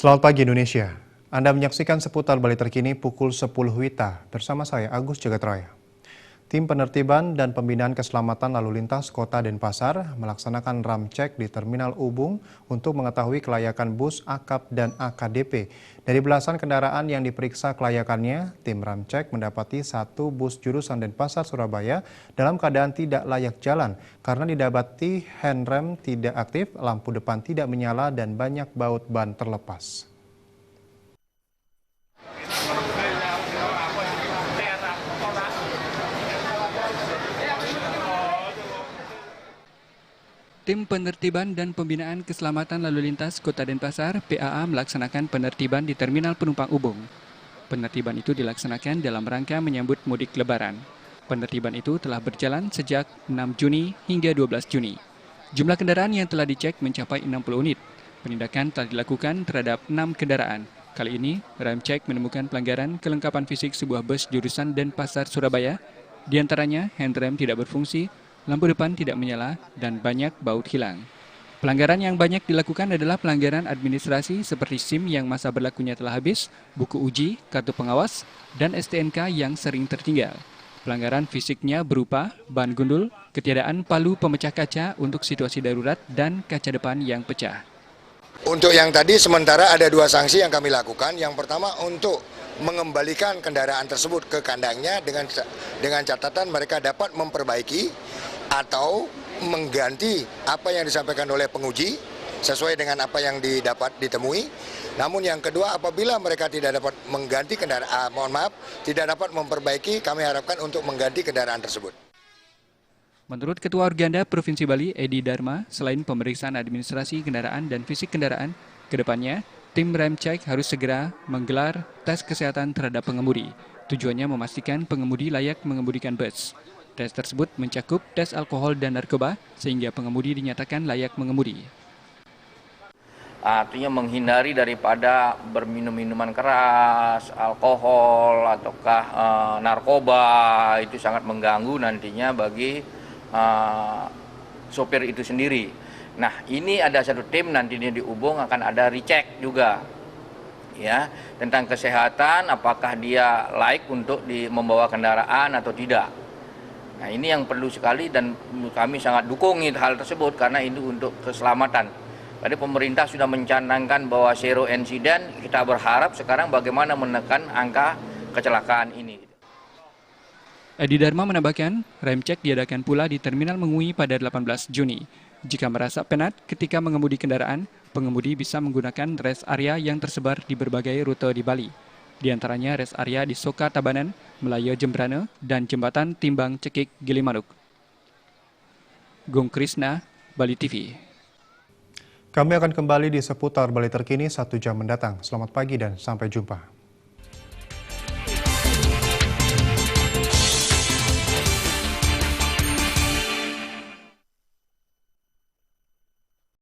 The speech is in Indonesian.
Selamat pagi Indonesia. Anda menyaksikan seputar Bali terkini pukul 10 WITA bersama saya Agus Jagatraya. Tim penertiban dan pembinaan keselamatan lalu lintas Kota Denpasar melaksanakan ramcek di Terminal Ubung untuk mengetahui kelayakan bus AKAP dan AKDP. Dari belasan kendaraan yang diperiksa kelayakannya, tim ramcek mendapati satu bus jurusan Denpasar Surabaya dalam keadaan tidak layak jalan karena didapati handrem tidak aktif, lampu depan tidak menyala dan banyak baut ban terlepas. Tim Penertiban dan Pembinaan Keselamatan Lalu Lintas Kota Denpasar (PAA) melaksanakan penertiban di Terminal Penumpang Ubung. Penertiban itu dilaksanakan dalam rangka menyambut mudik Lebaran. Penertiban itu telah berjalan sejak 6 Juni hingga 12 Juni. Jumlah kendaraan yang telah dicek mencapai 60 unit. Penindakan telah dilakukan terhadap 6 kendaraan. Kali ini, ramcek menemukan pelanggaran kelengkapan fisik sebuah bus jurusan Denpasar Surabaya. Di antaranya, handrem tidak berfungsi, lampu depan tidak menyala, dan banyak baut hilang. Pelanggaran yang banyak dilakukan adalah pelanggaran administrasi seperti SIM yang masa berlakunya telah habis, buku uji, kartu pengawas, dan STNK yang sering tertinggal. Pelanggaran fisiknya berupa ban gundul, ketiadaan palu pemecah kaca untuk situasi darurat, dan kaca depan yang pecah. Untuk yang tadi sementara ada 2 sanksi yang kami lakukan. Yang pertama untuk mengembalikan kendaraan tersebut ke kandangnya dengan catatan mereka dapat memperbaiki atau mengganti apa yang disampaikan oleh penguji sesuai dengan apa yang ditemui. Namun yang kedua, apabila mereka tidak dapat mengganti kendaraan, tidak dapat memperbaiki, kami harapkan untuk mengganti kendaraan tersebut. Menurut Ketua Organda Provinsi Bali, Edi Dharma, selain pemeriksaan administrasi kendaraan dan fisik kendaraan, kedepannya tim ramcek harus segera menggelar tes kesehatan terhadap pengemudi. Tujuannya memastikan pengemudi layak mengemudikan bus. Tes tersebut mencakup tes alkohol dan narkoba, sehingga pengemudi dinyatakan layak mengemudi. Artinya menghindari daripada berminum minuman keras, alkohol, ataukah narkoba, itu sangat mengganggu nantinya bagi sopir itu sendiri. Nah, ini ada satu tim nantinya di Ubung akan ada recheck juga, ya, tentang kesehatan, apakah dia layak untuk membawa kendaraan atau tidak. Nah, ini yang perlu sekali dan kami sangat dukung hal tersebut karena ini untuk keselamatan. Tadi pemerintah sudah mencanangkan bahwa zero insiden, kita berharap sekarang bagaimana menekan angka kecelakaan ini. Edi Dharma menambahkan, ramcek diadakan pula di Terminal Mengui pada 18 Juni. Jika merasa penat ketika mengemudi kendaraan, pengemudi bisa menggunakan rest area yang tersebar di berbagai rute di Bali. Di antaranya rest area di Soka Tabanan, Melayu Jembrana, dan Jembatan Timbang Cekik Gilimanuk. Gung Krisna, Bali TV. Kami akan kembali di seputar Bali terkini 1 jam mendatang. Selamat pagi dan sampai jumpa.